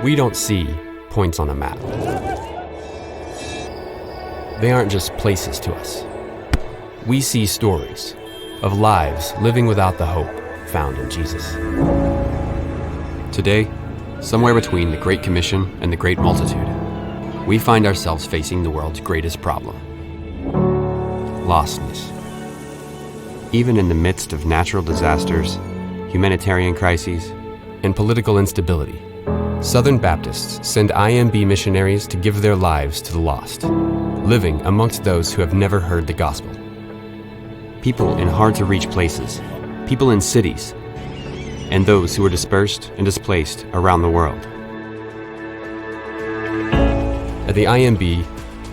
We don't see points on a map. They aren't just places to us. We see stories of lives living without the hope found in Jesus. Today, somewhere between the Great Commission and the Great Multitude, we find ourselves facing the world's greatest problem: lostness. Even in the midst of natural disasters, humanitarian crises, and political instability, Southern Baptists send IMB missionaries to give their lives to the lost, living amongst those who have never heard the gospel. People in hard-to-reach places, people in cities, and those who are dispersed and displaced around the world. At the IMB,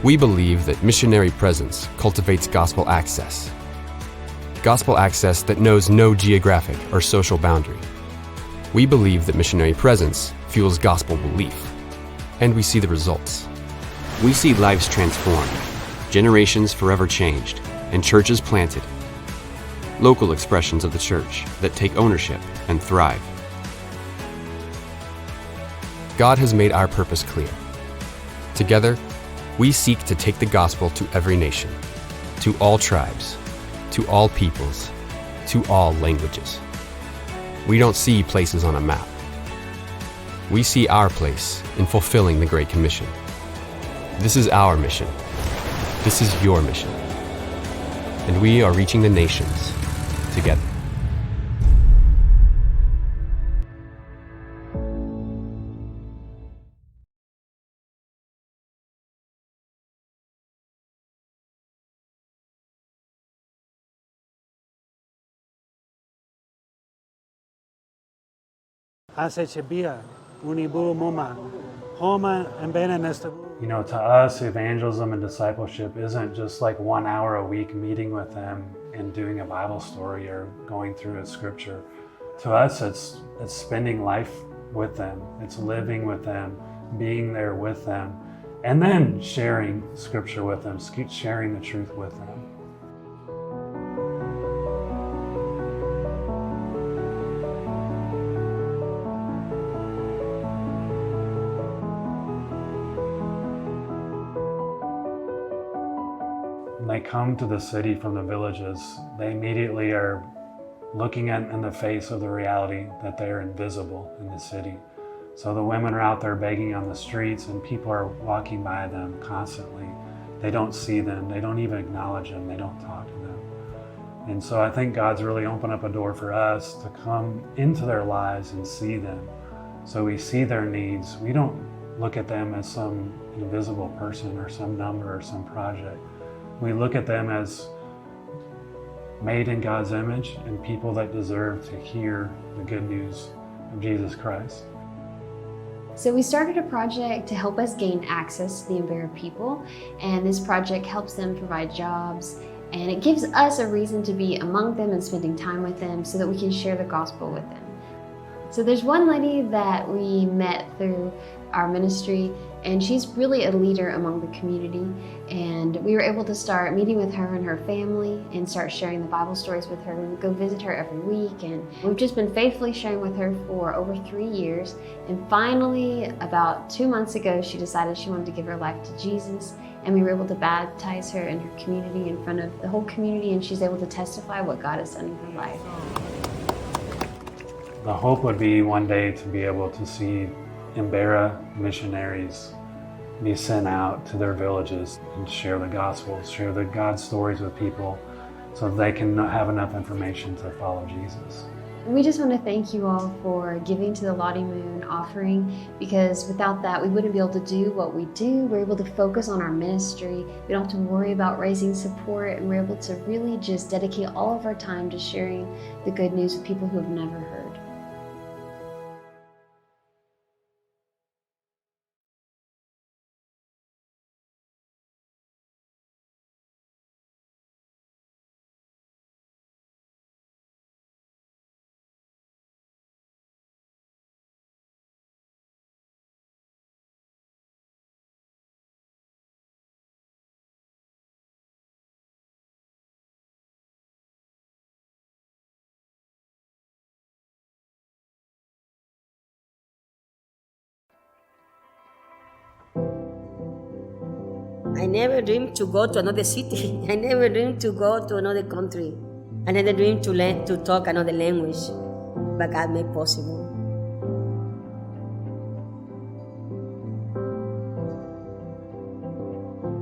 we believe that missionary presence cultivates gospel access that knows no geographic or social boundary. We believe that missionary presence fuels gospel belief, and we see the results. We see lives transformed, generations forever changed, and churches planted. Local expressions of the church that take ownership and thrive. God has made our purpose clear. Together, we seek to take the gospel to every nation, to all tribes, to all peoples, to all languages. We don't see places on a map. We see our place in fulfilling the Great Commission. This is our mission. This is your mission. And we are reaching the nations together. You know, to us, evangelism and discipleship isn't just like 1 hour a week meeting with them and doing a Bible story or going through a scripture. To us, it's spending life with them. It's living with them, being there with them, and then sharing scripture with them, sharing the truth with them. When they come to the city from the villages, they immediately are looking in the face of the reality that they are invisible in the city. So the women are out there begging on the streets and people are walking by them constantly. They don't see them, they don't even acknowledge them, they don't talk to them. And so I think God's really opened up a door for us to come into their lives and see them. So we see their needs. We don't look at them as some invisible person or some number or some project. We look at them as made in God's image and people that deserve to hear the good news of Jesus Christ. So we started a project to help us gain access to the Embera people, and this project helps them provide jobs, and it gives us a reason to be among them and spending time with them so that we can share the gospel with them. So there's one lady that we met through our ministry, and she's really a leader among the community, and we were able to start meeting with her and her family and start sharing the Bible stories with her. We would go visit her every week, and we've just been faithfully sharing with her for over 3 years. And finally, about 2 months ago, she decided she wanted to give her life to Jesus, and we were able to baptize her in her community in front of the whole community, and she's able to testify what God has done in her life. The hope would be one day to be able to see Embera missionaries be sent out to their villages and share the gospel, share the God stories with people so they can have enough information to follow Jesus. We just want to thank you all for giving to the Lottie Moon offering, because without that we wouldn't be able to do what we do. We're able to focus on our ministry. We don't have to worry about raising support, and we're able to really just dedicate all of our time to sharing the good news with people who have never heard. I never dreamed to go to another city. I never dreamed to go to another country. I never dreamed to learn to talk another language, but God made possible.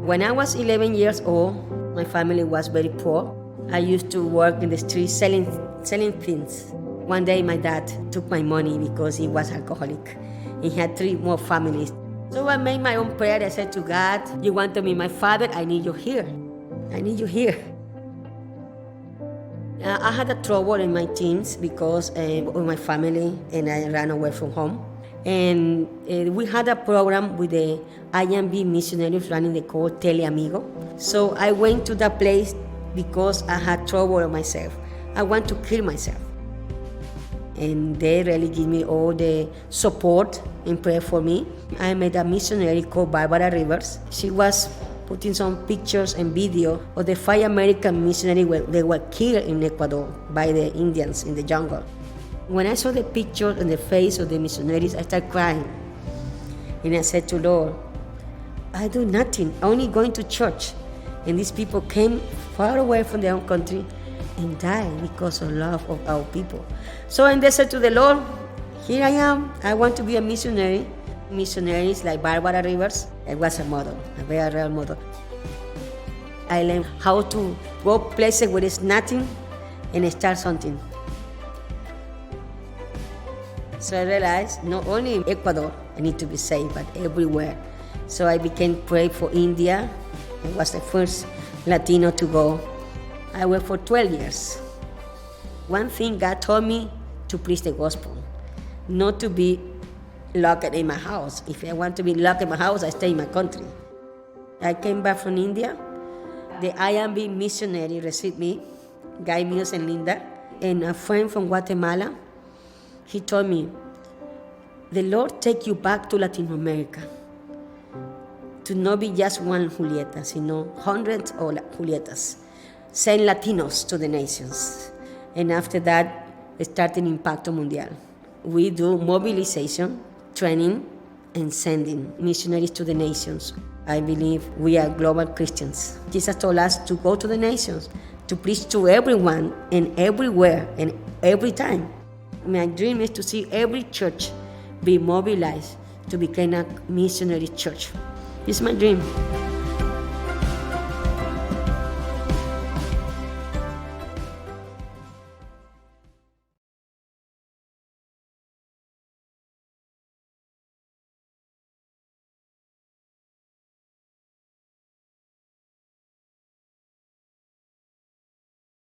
When I was 11 years old, my family was very poor. I used to work in the street selling things. One day my dad took my money because he was alcoholic. He had 3 more families. So I made my own prayer. I said to God, you want to be my father? I need you here. I need you here. I had a trouble in my teens because of my family, and I ran away from home. And we had a program with the IMB missionaries running the called Teleamigo. So I went to that place because I had trouble with myself. I want to kill myself. And they really give me all the support and pray for me. I met a missionary called Barbara Rivers. She was putting some pictures and video of the 5 American missionaries they were killed in Ecuador by the Indians in the jungle. When I saw the picture and the face of the missionaries, I started crying. And I said to Lord, I do nothing, only going to church. And these people came far away from their own country and died because of love of our people. So I said to the Lord, here I am, I want to be a missionary. Missionaries like Barbara Rivers, it was a model, a very real model. I learned how to go places where there's nothing and start something. So I realized not only in Ecuador I need to be saved, but everywhere. So I began praying for India. I was the first Latino to go. I went for 12 years. One thing God told me to preach the gospel, not to be locked in my house. If I want to be locked in my house, I stay in my country. I came back from India. The IMB missionary received me, Guy Mills and Linda, and a friend from Guatemala. He told me, the Lord take you back to Latin America, to not be just one Julieta, sino hundreds of Julietas, send Latinos to the nations. And after that, starting Impacto Mundial. We do mobilization, training, and sending missionaries to the nations. I believe we are global Christians. Jesus told us to go to the nations, to preach to everyone and everywhere and every time. My dream is to see every church be mobilized to become a missionary church. It's my dream.